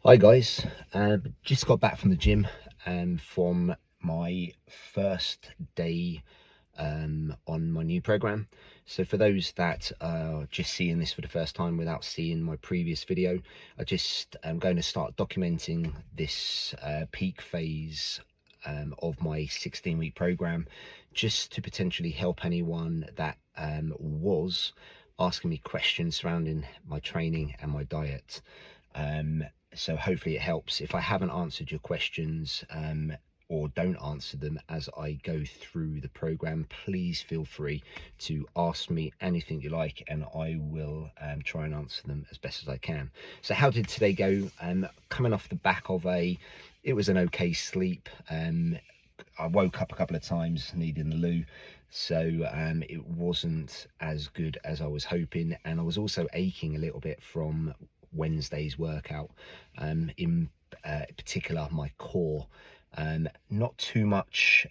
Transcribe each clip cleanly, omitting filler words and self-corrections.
Hi guys, just got back from the gym from my first day on my new program. So for those that are just seeing this for the first time without seeing my previous video, I'm going to start documenting this peak phase of my 16-week program, just to potentially help anyone that was asking me questions surrounding my training and my diet. So hopefully it helps. If I haven't answered your questions or don't answer them as I go through the program, please feel free to ask me anything you like and I will try and answer them as best as I can. So how did today go? Coming off the back of it was an okay sleep. I woke up a couple of times needing the loo, so it wasn't as good as I was hoping, and I was also aching a little bit from Wednesday's workout, in particular my core. Not too much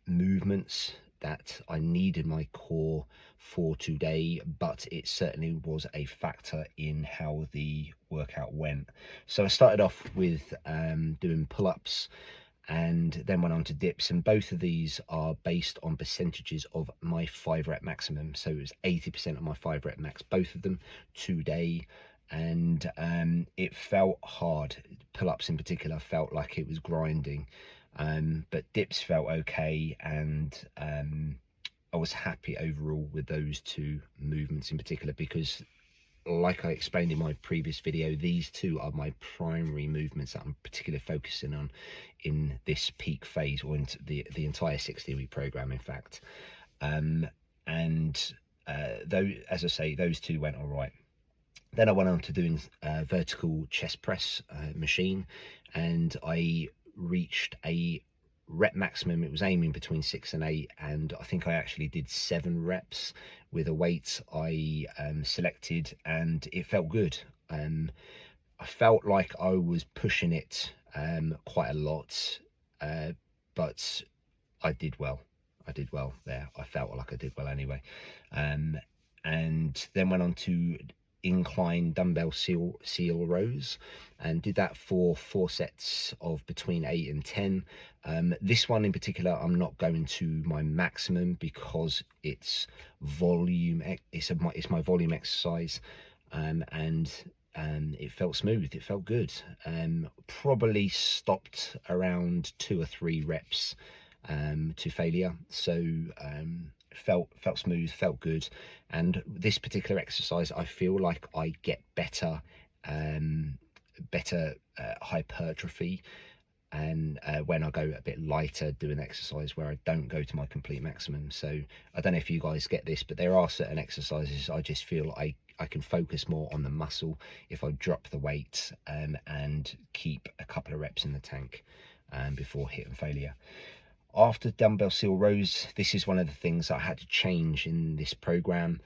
movements that I needed my core for today, but it certainly was a factor in how the workout went. So I started off with doing pull-ups and then went on to dips, and both of these are based on percentages of my 5 rep maximum. So it was 80% of my 5 rep max, both of them today, and it felt hard. Pull-ups in particular felt like it was grinding, but dips felt okay, and I was happy overall with those two movements in particular, because like I explained in my previous video, these two are my primary movements that I'm particularly focusing on in this peak phase, or into the entire 16-week program, in fact. And though, as I say, those two went all right. Then I went on to doing vertical chest press machine, and I reached a rep maximum. It was aiming between 6 and 8, and I think I actually did 7 reps with a weight I selected, and it felt good. I felt like I was pushing it quite a lot, but I did well. I did well there. I felt like I did well anyway. And then went on to incline dumbbell seal rows, and did that for 4 sets of between 8 and 10. This one in particular, I'm not going to my maximum because it's volume. It's my volume exercise, and it felt smooth. It felt good. Probably stopped around 2 or 3 reps to failure. So felt smooth, felt good. And this particular exercise, I feel like I get better hypertrophy, and when I go a bit lighter doing exercise where I don't go to my complete maximum. So I don't know if you guys get this, but there are certain exercises I just feel I can focus more on the muscle if I drop the weight and keep a couple of reps in the tank before hitting failure. After dumbbell seal rows, this is one of the things I had to change in this program.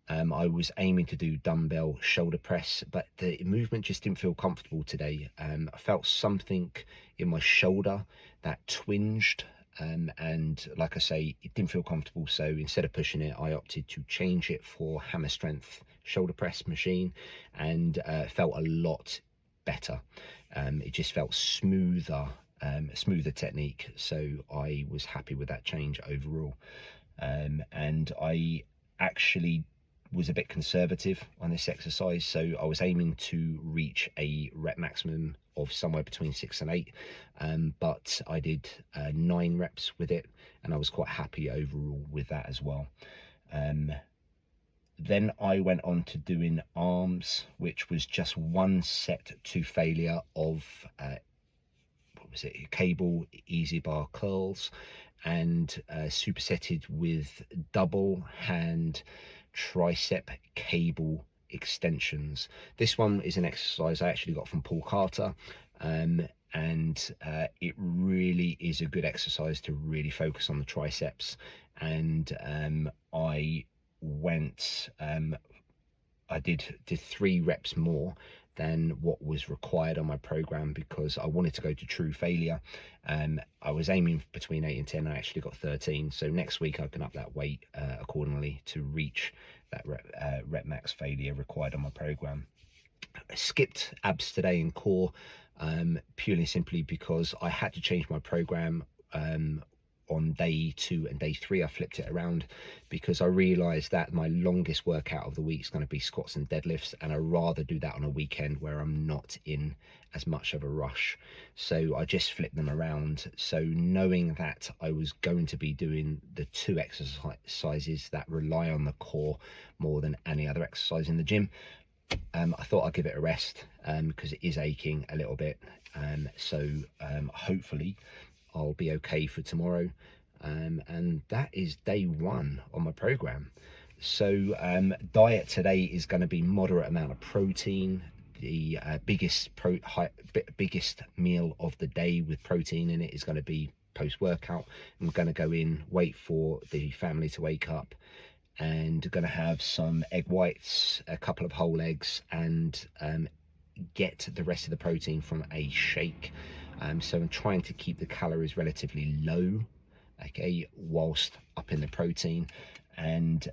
I was aiming to do dumbbell shoulder press, but the movement just didn't feel comfortable today. I felt something in my shoulder that twinged, and like I say, it didn't feel comfortable. So instead of pushing it, I opted to change it for hammer strength shoulder press machine, and felt a lot better. It just felt smoother. Smoother technique, so I was happy with that change overall. And I actually was a bit conservative on this exercise, so I was aiming to reach a rep maximum of somewhere between 6 and 8, but I did 9 reps with it, and I was quite happy overall with that as well. Then I went on to doing arms, which was just 1 set to failure of cable easy bar curls, and supersetted with double hand tricep cable extensions. This one is an exercise I actually got from Paul Carter, and it really is a good exercise to really focus on the triceps. And I did 3 reps more than what was required on my program, because I wanted to go to true failure. I was aiming between 8 and 10. I actually got 13, so next week I can up that weight accordingly to reach that rep max failure required on my program. skipped abs today and core, purely and simply because I had to change my program. On day 2 and day 3 I flipped it around because I realized that my longest workout of the week is going to be squats and deadlifts, and I'd rather do that on a weekend where I'm not in as much of a rush. So I just flipped them around. So knowing that I was going to be doing the 2 exercises that rely on the core more than any other exercise in the gym, I thought I'd give it a rest because it is aching a little bit. So hopefully I'll be okay for tomorrow. And that is day 1 on my program. So diet today is going to be moderate amount of protein. The biggest meal of the day with protein in it is going to be post-workout. I'm going to go in, wait for the family to wake up, and going to have some egg whites, a couple of whole eggs, and get the rest of the protein from a shake. So I'm trying to keep the calories relatively low, okay, whilst up in the protein, and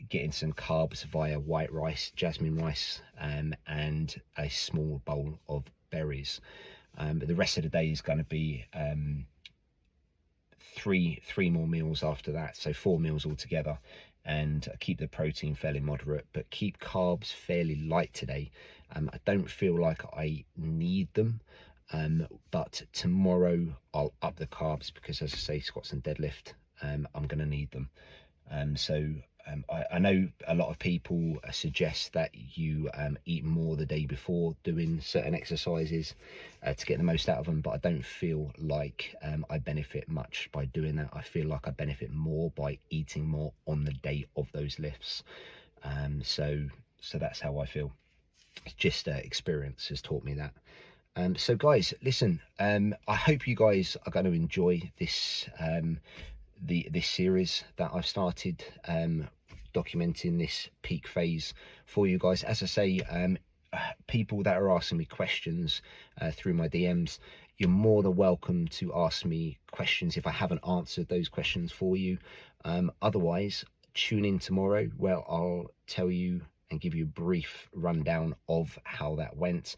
getting some carbs via white rice, jasmine rice, and a small bowl of berries. The rest of the day is going to be three more meals after that, so 4 meals altogether, and keep the protein fairly moderate, but keep carbs fairly light today. I don't feel like I need them, but tomorrow I'll up the carbs because, as I say, squats and deadlift, I'm going to need them. I know a lot of people suggest that you eat more the day before doing certain exercises to get the most out of them, but I don't feel like I benefit much by doing that. I feel like I benefit more by eating more on the day of those lifts. So that's how I feel. It's just experience has taught me that. So guys, listen, I hope you guys are going to enjoy this this series that I've started, documenting this peak phase for you guys. As I say, people that are asking me questions through my DMs, you're more than welcome to ask me questions if I haven't answered those questions for you. Otherwise, tune in tomorrow where I'll tell you and give you a brief rundown of how that went.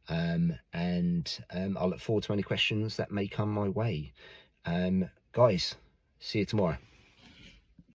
I'll look forward to any questions that may come my way. Guys, see you tomorrow.